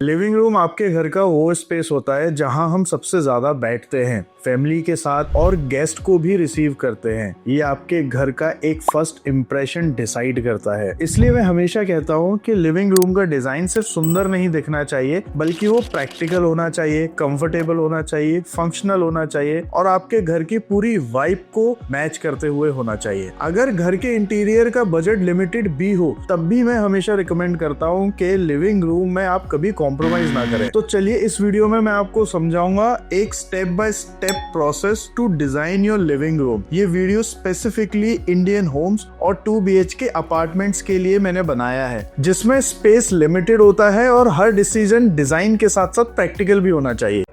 Living room आपके घर का वो स्पेस होता है जहां हम सबसे ज्यादा बैठते हैं, फैमिली के साथ और गेस्ट को भी रिसीव करते हैं। ये आपके घर का एक फर्स्ट इम्प्रेशन डिसाइड करता है। इसलिए मैं हमेशा कहता हूँ कि लिविंग रूम का डिजाइन सिर्फ सुंदर नहीं दिखना चाहिए, बल्कि वो प्रैक्टिकल होना चाहिए, कंफर्टेबल होना चाहिए, फंक्शनल होना चाहिए और आपके घर की पूरी वाइब को मैच करते हुए होना चाहिए। अगर घर के इंटीरियर का बजट लिमिटेड भी हो, तब भी मैं हमेशा रिकमेंड करता हूँ कि लिविंग रूम में आप कभी कॉम्प्रोमाइज ना करें। तो चलिए इस वीडियो में मैं आपको समझाऊंगा एक step by step process to design your living room. ये वीडियो स्पेसिफिकली इंडियन होम्स और 2 BHK अपार्टमेंट्स के लिए मैंने बनाया है, जिसमें स्पेस लिमिटेड होता है और हर डिसीजन डिजाइन के साथ साथ प्रैक्टिकल भी होना चाहिए।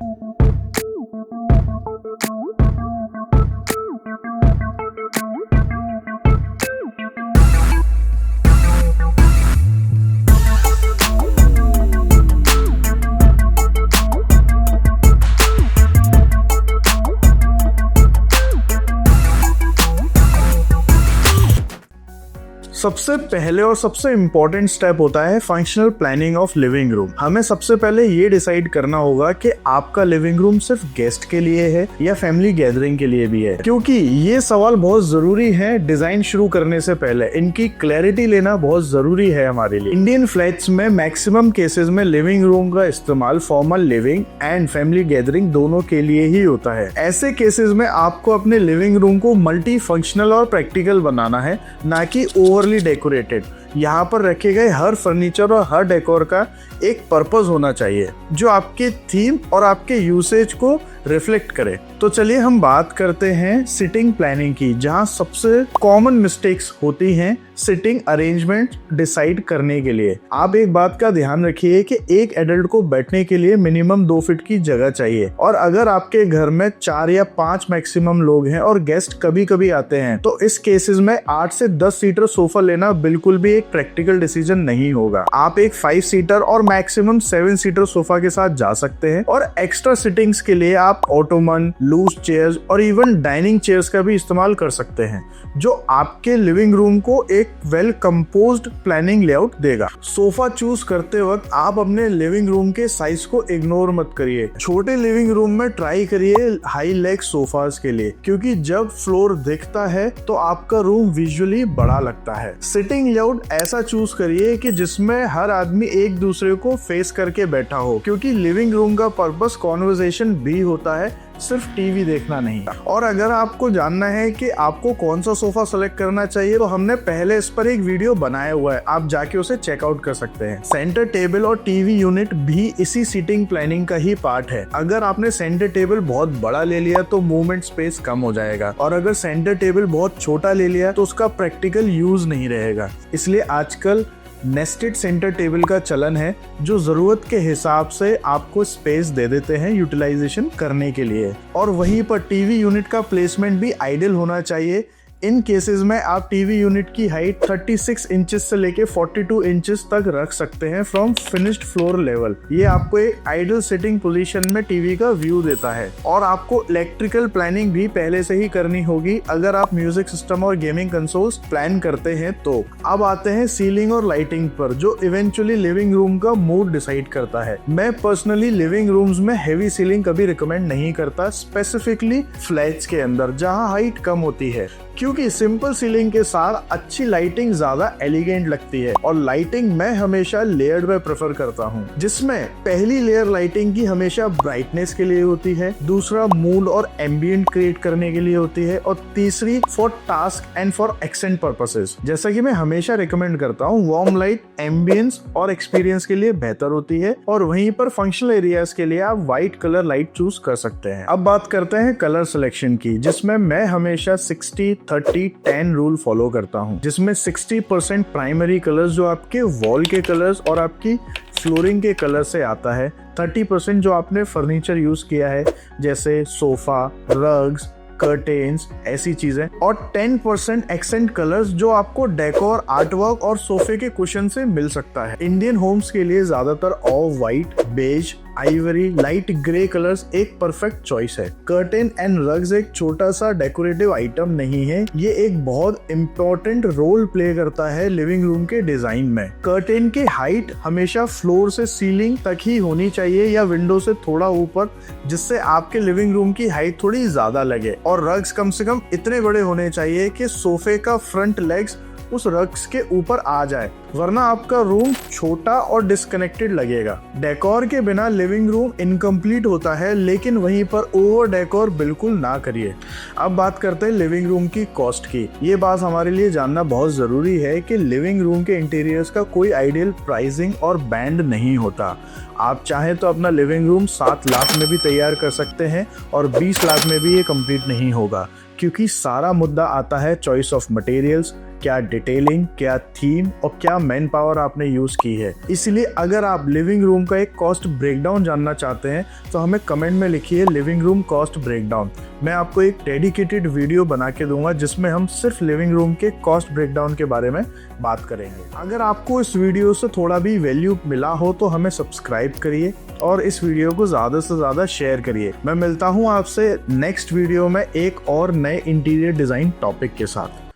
सबसे पहले और सबसे इम्पोर्टेंट स्टेप होता है functional planning of living room. हमें सबसे पहले ये डिसाइड करना होगा कि आपका लिविंग रूम सिर्फ गेस्ट के लिए है या फैमिली गैदरिंग के लिए भी है, क्योंकि ये सवाल बहुत जरूरी है। डिजाइन शुरू करने से पहले इनकी क्लैरिटी लेना बहुत जरूरी है हमारे लिए। इंडियन फ्लैट्स में मैक्सिमम केसेस में लिविंग रूम का इस्तेमाल formal living and family gathering दोनों के लिए ही होता है। ऐसे केसेस में आपको अपने लिविंग रूम को मल्टी फंक्शनल और प्रैक्टिकल बनाना है, ना कि ओवरली डेकोरेटेड। यहाँ पर रखे गए हर फर्नीचर और हर डेकोर का एक पर्पस होना चाहिए जो आपके थीम और आपके यूसेज को रिफ्लेक्ट करे। तो चलिए हम बात करते हैं सिटिंग प्लानिंग की, जहाँ सबसे कॉमन मिस्टेक्स होती हैं सिटिंग अरेंजमेंट डिसाइड करने के लिए। आप एक बात का ध्यान रखिए कि एक एडल्ट को बैठने के लिए मिनिमम 2 फीट की जगह चाहिए, और अगर आपके घर में 4 या 5 मैक्सिमम लोग हैं और गेस्ट कभी कभी आते हैं, तो इस केसेस में 8 से 10 सीटर सोफा लेना बिल्कुल भी एक प्रैक्टिकल डिसीजन नहीं होगा। आप एक 5 सीटर और मैक्सिमम 7 सीटर सोफा के साथ जा सकते हैं, और एक्स्ट्रा सिटिंग्स के लिए आप ऑटोमन, लूज चेयर्स और इवन डाइनिंग चेयर्स का भी इस्तेमाल कर सकते हैं, जो आपके लिविंग रूम को एक वेल कंपोज्ड प्लानिंग लेआउट देगा। सोफा चूज करते वक्त आप अपने लिविंग रूम के साइज को इग्नोर मत करिए। छोटे लिविंग रूम में ट्राई करिए हाई लेग सोफास के लिए, क्योंकि जब फ्लोर दिखता है तो आपका रूम विजुअली बड़ा लगता है। सिटिंग लेआउट ऐसा चूज करिए कि जिसमें हर आदमी एक दूसरे को फेस करके बैठा हो, क्योंकि लिविंग रूम का पर्पस कॉन्वर्सेशन भी होता है, सिर्फ टीवी देखना नहीं। और अगर आपको जानना है कि आपको कौन सा सोफा सेलेक्ट करना चाहिए, तो हमने पहले इस पर एक वीडियो बनाया हुआ है, आप जाके उसे चेकआउट कर सकते हैं। सेंटर टेबल और टीवी यूनिट भी इसी सीटिंग प्लानिंग का ही पार्ट है। अगर आपने सेंटर टेबल बहुत बड़ा ले लिया तो मूवमेंट स्पेस कम हो जाएगा, और अगर सेंटर टेबल बहुत छोटा ले लिया तो उसका प्रैक्टिकल यूज नहीं रहेगा। इसलिए आजकल नेस्टेड सेंटर टेबल का चलन है, जो जरूरत के हिसाब से आपको स्पेस दे देते हैं यूटिलाइजेशन करने के लिए। और वहीं पर टीवी यूनिट का प्लेसमेंट भी आइडियल होना चाहिए। इन केसेस में आप टीवी यूनिट की हाइट 36 इंचेस से लेके 42 इंचेस तक रख सकते हैं फ्रॉम फिनिश्ड फ्लोर लेवल। ये आपको एक आइडियल सिटिंग पोजीशन में टीवी का व्यू देता है। और आपको इलेक्ट्रिकल प्लानिंग भी पहले से ही करनी होगी अगर आप म्यूजिक सिस्टम और गेमिंग कंसोल्स प्लान करते हैं तो। अब आते हैं सीलिंग और लाइटिंग पर, जो इवेंचुअली लिविंग रूम का मूड डिसाइड करता है। मैं पर्सनली लिविंग रूम्स में हेवी सीलिंग कभी रिकमेंड नहीं करता, स्पेसिफिकली फ्लैट्स के अंदर जहाँ हाइट कम होती है, क्योंकि सिंपल सीलिंग के साथ अच्छी लाइटिंग ज्यादा एलिगेंट लगती है। और लाइटिंग मैं हमेशा लेयर्ड में प्रेफर करता हूँ, जिसमें पहली लेयर लाइटिंग की हमेशा ब्राइटनेस के लिए होती है, दूसरा मूड और एम्बियंट क्रिएट करने के लिए होती है, और तीसरी for task and for accent purposes. जैसा कि मैं हमेशा रिकमेंड करता हूँ, वार्म लाइट एम्बियंस और एक्सपीरियंस के लिए बेहतर होती है, और वहीं पर फंक्शनल एरियाज के लिए आप व्हाइट कलर लाइट चूज कर सकते हैं। अब बात करते हैं कलर सिलेक्शन की, जिसमें मैं हमेशा 60-30-10 रूल फॉलो करता हूं, जिसमें 60% प्राइमरी कलर्स जो आपके वॉल के कलर्स और आपकी फ्लोरिंग के कलर से आता है, 30% जो आपने फर्नीचर यूज किया है जैसे सोफा, रग्स, कर्टेन्स, ऐसी चीजें, और 10% एक्सेंट कलर्स जो आपको डेकोर, आर्टवर्क और सोफे के कुशन से मिल सकता है। इंडियन होम्स के लिए ज्यादातर off white, beige ivory, light grey colours एक परफेक्ट चॉइस है। कर्टेन एंड रग्स एक छोटा सा डेकोरेटिव आइटम नहीं है, ये एक बहुत इंपॉर्टेंट रोल प्ले करता है लिविंग रूम के डिजाइन में। कर्टेन की हाइट हमेशा फ्लोर से सीलिंग तक ही होनी चाहिए या विंडो से थोड़ा ऊपर, जिससे आपके लिविंग रूम की हाइट थोड़ी ज्यादा लगे। और रग्स कम से कम इतने बड़े होने चाहिए कि सोफे का फ्रंट लेग्स उस रग्स के ऊपर आ जाए, वरना आपका रूम छोटा और डिस्कनेक्टेड लगेगा। डेकोर के बिना लिविंग रूम इनकम्प्लीट होता है, लेकिन वहीं पर ओवर डेकोर बिल्कुल ना करिए। अब बात करते हैं लिविंग रूम की कॉस्ट की। ये बात हमारे लिए जानना बहुत जरूरी है कि लिविंग रूम के इंटीरियर्स का कोई आइडियल प्राइसिंग और बैंड नहीं होता। आप चाहें तो अपना लिविंग रूम 7 लाख में भी तैयार कर सकते हैं और 20 लाख में भी ये कंप्लीट नहीं होगा, क्योंकि सारा मुद्दा आता है चॉइस ऑफ मटेरियल्स, क्या डिटेलिंग, क्या थीम और क्या मैन पावर आपने यूज की है। इसलिए अगर आप लिविंग रूम का एक कॉस्ट ब्रेकडाउन जानना चाहते हैं तो हमें कमेंट में लिखिए लिविंग रूम कॉस्ट ब्रेकडाउन। मैं आपको एक डेडिकेटेड वीडियो बना के दूंगा जिसमें हम सिर्फ लिविंग रूम के कॉस्ट ब्रेकडाउन के बारे में बात करेंगे। अगर आपको इस वीडियो से थोड़ा भी वैल्यू मिला हो तो हमें सब्सक्राइब करिए और इस वीडियो को ज़्यादा से ज़्यादा शेयर करिए। मैं मिलता हूँ आपसे नेक्स्ट वीडियो में एक और नए इंटीरियर डिज़ाइन टॉपिक के साथ।